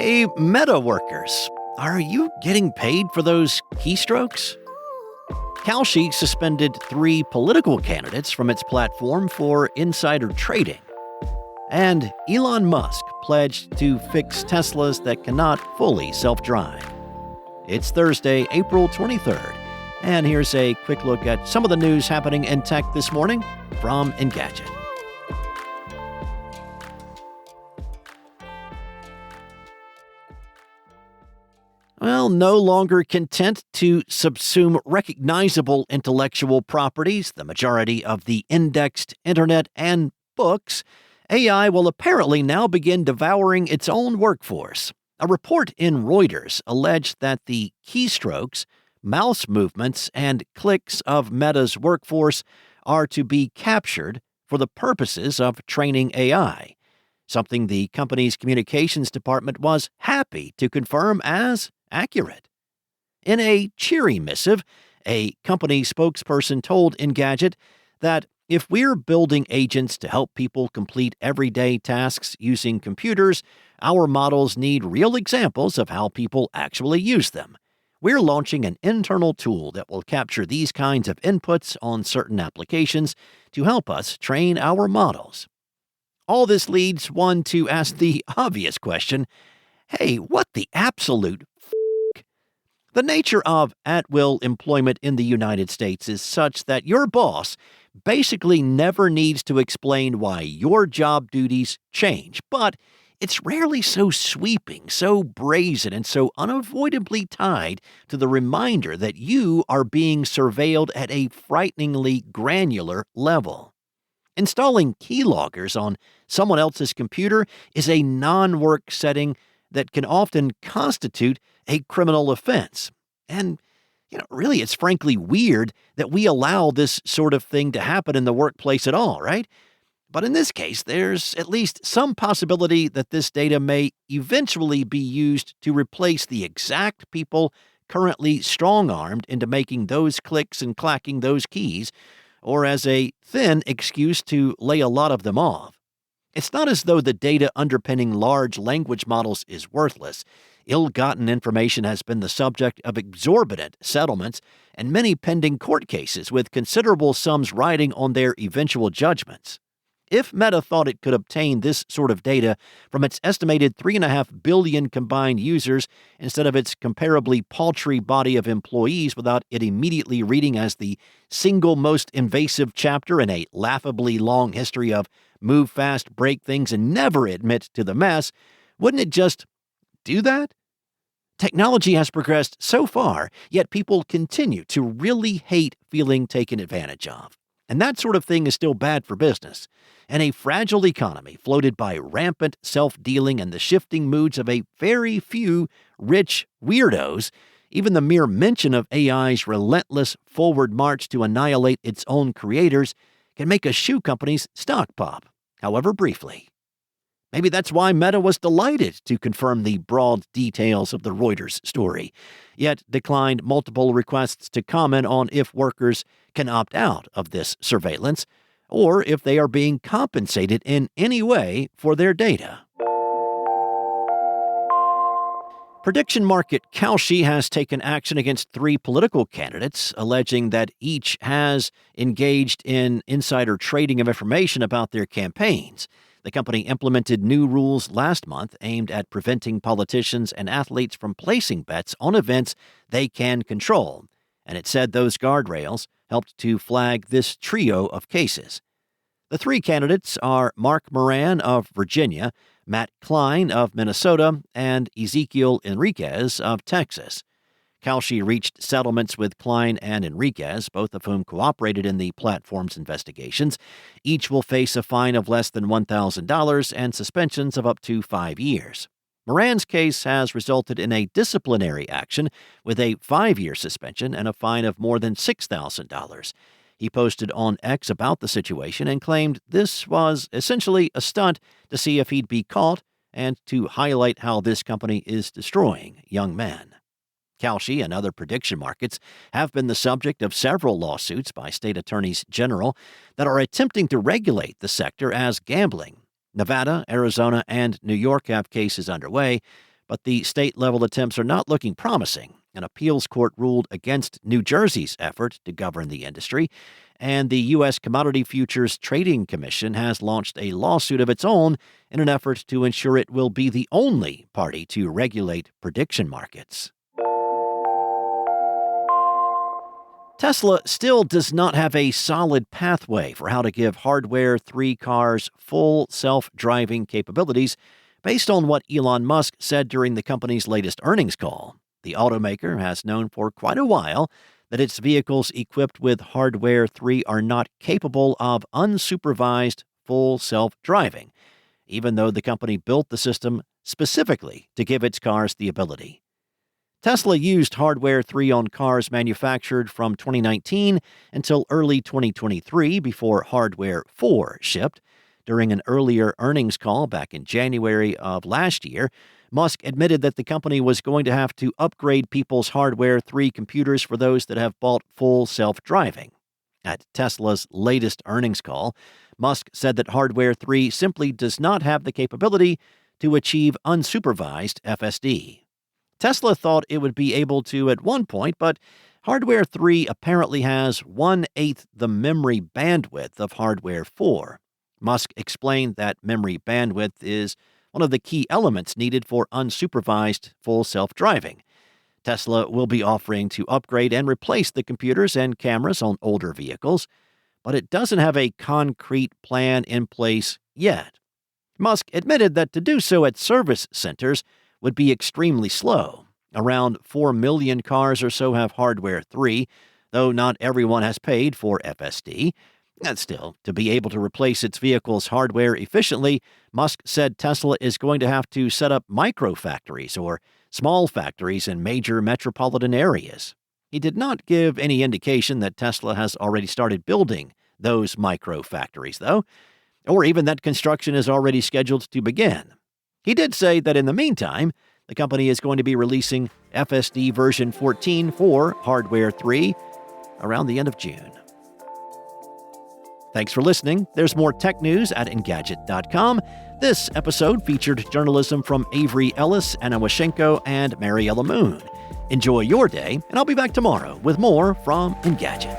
Hey, Meta workers, are you getting paid for those keystrokes? Kalshi suspended 3 political candidates from its platform for insider trading. And Elon Musk pledged to fix Teslas that cannot fully self-drive. It's Thursday, April 23rd, and here's a quick look at some of the news happening in tech this morning from Engadget. Well, no longer content to subsume recognizable intellectual properties, the majority of the indexed internet and books, AI will apparently now begin devouring its own workforce. A report in Reuters alleged that the keystrokes, mouse movements, and clicks of Meta's workforce are to be captured for the purposes of training AI, something the company's communications department was happy to confirm as accurate. In a cheery missive, a company spokesperson told Engadget that if we're building agents to help people complete everyday tasks using computers, our models need real examples of how people actually use them. We're launching an internal tool that will capture these kinds of inputs on certain applications to help us train our models. All this leads one to ask the obvious question, hey, what the absolute f***? The nature of at-will employment in the United States is such that your boss basically never needs to explain why your job duties change, but it's rarely so sweeping, so brazen, and so unavoidably tied to the reminder that you are being surveilled at a frighteningly granular level. Installing keyloggers on someone else's computer is a non-work setting that can often constitute a criminal offense. And, really, it's frankly weird that we allow this sort of thing to happen in the workplace at all, right? But in this case, there's at least some possibility that this data may eventually be used to replace the exact people currently strong-armed into making those clicks and clacking those keys, or as a thin excuse to lay a lot of them off. It's not as though the data underpinning large language models is worthless. Ill-gotten information has been the subject of exorbitant settlements and many pending court cases with considerable sums riding on their eventual judgments. If Meta thought it could obtain this sort of data from its estimated 3.5 billion combined users instead of its comparably paltry body of employees without it immediately reading as the single most invasive chapter in a laughably long history of move fast, break things, and never admit to the mess, wouldn't it just do that? Technology has progressed so far, yet people continue to really hate feeling taken advantage of. And that sort of thing is still bad for business. In a fragile economy floated by rampant self-dealing and the shifting moods of a very few rich weirdos, even the mere mention of AI's relentless forward march to annihilate its own creators can make a shoe company's stock pop, however briefly. Maybe that's why Meta was delighted to confirm the broad details of the Reuters story, yet declined multiple requests to comment on if workers can opt out of this surveillance or if they are being compensated in any way for their data. Prediction market Kalshi has taken action against 3 political candidates, alleging that each has engaged in insider trading of information about their campaigns. The company implemented new rules last month aimed at preventing politicians and athletes from placing bets on events they can control, and it said those guardrails helped to flag this trio of cases. The 3 candidates are Mark Moran of Virginia, Matt Klein of Minnesota, and Ezekiel Enriquez of Texas. Kalshi reached settlements with Klein and Enriquez, both of whom cooperated in the platform's investigations. Each will face a fine of less than $1,000 and suspensions of up to 5 years. Moran's case has resulted in a disciplinary action with a 5-year suspension and a fine of more than $6,000. He posted on X about the situation and claimed this was essentially a stunt to see if he'd be caught and to highlight how this company is destroying young men. Kalshi and other prediction markets have been the subject of several lawsuits by state attorneys general that are attempting to regulate the sector as gambling. Nevada, Arizona, and New York have cases underway. But the state-level attempts are not looking promising. An appeals court ruled against New Jersey's effort to govern the industry, and the U.S. Commodity Futures Trading Commission has launched a lawsuit of its own in an effort to ensure it will be the only party to regulate prediction markets. Tesla still does not have a solid pathway for how to give Hardware 3 cars full self-driving capabilities based on what Elon Musk said during the company's latest earnings call. The automaker has known for quite a while that its vehicles equipped with Hardware 3 are not capable of unsupervised full self-driving, even though the company built the system specifically to give its cars the ability. Tesla used Hardware 3 on cars manufactured from 2019 until early 2023 before Hardware 4 shipped. During an earlier earnings call back in January of last year, Musk admitted that the company was going to have to upgrade people's Hardware 3 computers for those that have bought full self-driving. At Tesla's latest earnings call, Musk said that Hardware 3 simply does not have the capability to achieve unsupervised FSD. Tesla thought it would be able to at one point, but Hardware 3 apparently has 1/8 the memory bandwidth of Hardware 4. Musk explained that memory bandwidth is one of the key elements needed for unsupervised full self-driving. Tesla will be offering to upgrade and replace the computers and cameras on older vehicles, but it doesn't have a concrete plan in place yet. Musk admitted that to do so at service centers would be extremely slow. Around 4 million cars or so have Hardware 3, though not everyone has paid for FSD. And still, to be able to replace its vehicle's hardware efficiently, Musk said Tesla is going to have to set up micro-factories or small factories in major metropolitan areas. He did not give any indication that Tesla has already started building those micro-factories, though, or even that construction is already scheduled to begin. He did say that in the meantime, the company is going to be releasing FSD version 14 for Hardware 3 around the end of June. Thanks for listening. There's more tech news at Engadget.com. This episode featured journalism from Avery Ellis, Anna Washenko, and Mariella Moon. Enjoy your day, and I'll be back tomorrow with more from Engadget.